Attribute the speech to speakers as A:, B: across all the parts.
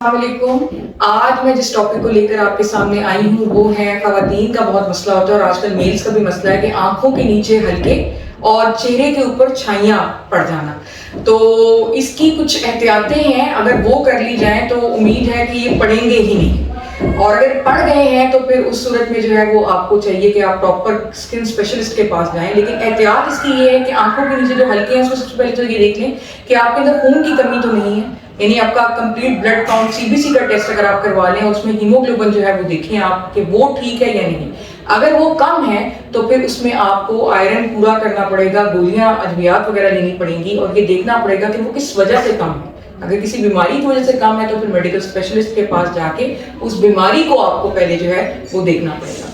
A: अस्सलामुअलैकुम। आज मैं जिस टॉपिक को लेकर आपके सामने आई हूँ वो है खवातीन का बहुत मसला होता है और आजकल मेल्स का भी मसला है कि आंखों के नीचे हल्के और चेहरे के ऊपर छाइयाँ पड़ जाना। तो इसकी कुछ एहतियातें हैं, अगर वो कर ली जाए तो उम्मीद है कि ये पड़ेंगे ही नहीं, और अगर पड़ गए हैं तो फिर उस सूरत में जो है वो आपको चाहिए कि आप प्रॉपर स्किन स्पेशलिस्ट के पास जाएं। लेकिन एहतियात इसकी ये है कि आंखों के नीचे जो हल्के हैं उसको सबसे पहले तो ये देख लें कि आपके अंदर खून की कमी तो नहीं है, यानी आपका कंप्लीट ब्लड काउंट सीबीसी का टेस्ट अगर आप करवा लें और उसमें हीमोग्लोबिन जो है वो देखें आप कि वो ठीक है या नहीं। अगर वो कम है तो फिर उसमें आपको आयरन पूरा करना पड़ेगा, गोलियां अद्वियात वगैरह लेनी पड़ेंगी और ये देखना पड़ेगा कि वो किस वजह से कम है। अगर किसी बीमारी की वजह से कम है तो फिर मेडिकल स्पेशलिस्ट के पास जाके उस बीमारी को आपको पहले जो है वो देखना पड़ेगा।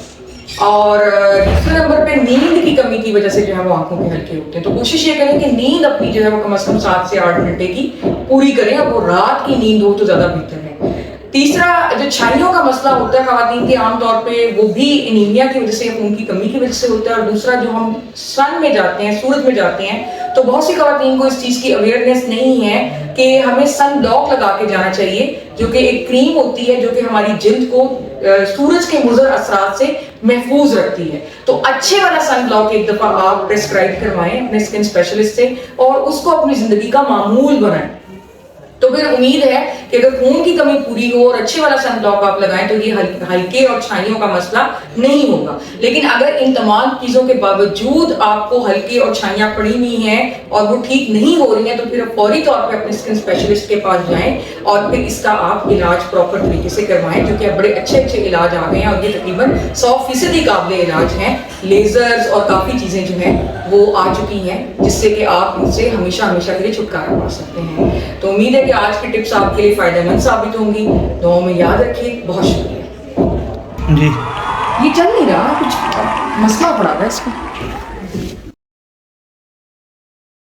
A: और दूसरे नंबर पे नींद की कमी की वजह से जो है वो आंखों के हल्के होते हैं, तो कोशिश ये करें कि नींद अपनी जो है वो कम से कम 7 से 8 घंटे की पूरी करें, और वो रात की नींद हो तो ज्यादा बेहतर है। तीसरा जो छाइयों का मसला होता है खवातीन के, आमतौर पे वो भी एनीमिया की वजह से, खून की कमी की वजह से होता है। और दूसरा जो हम सन में जाते हैं, सूरज में जाते हैं, तो बहुत सी खवातीन को इस चीज की अवेयरनेस नहीं है कि हमें सन ब्लॉक लगा के जाना चाहिए, जो कि एक क्रीम होती है जो कि हमारी जिल्द को सूरज के मुज़र असरात से महफूज रखती है। तो अच्छे वाला सन ब्लॉक एक दफा आप प्रेस्क्राइब करवाएं अपने स्किन स्पेशलिस्ट से और उसको अपनी जिंदगी का मामूल बनाएं। तो फिर उम्मीद है कि अगर खून की कमी पूरी हो और अच्छे वाला सन ब्लॉक आप लगाएं तो ये हल्के और छाइयों का मसला नहीं होगा। लेकिन अगर इन तमाम चीजों के बावजूद आपको हल्के और छाइयां पड़ी हुई हैं और वो ठीक नहीं हो रही हैं तो फिर फौरी तौर पे अपने स्किन स्पेशलिस्ट के पास जाएं और फिर इसका आप इलाज प्रॉपर तरीके से करवाएं, जो कि अब बड़े अच्छे अच्छे इलाज आ गए हैं और ये तकरीबन 100% काबिल इलाज हैं। लेजर्स और काफ़ी चीज़ें जो हैं वो आ चुकी हैं जिससे कि आप इनसे हमेशा हमेशा के लिए छुटकारा पा सकते हैं। तो उम्मीद है कि आज की टिप्स आपके लिए फ़ायदेमंद साबित होंगी। दुआओं में याद रखिए। बहुत शुक्रिया जी। ये चल नहीं रहा, कुछ मसला पड़ा था इसको।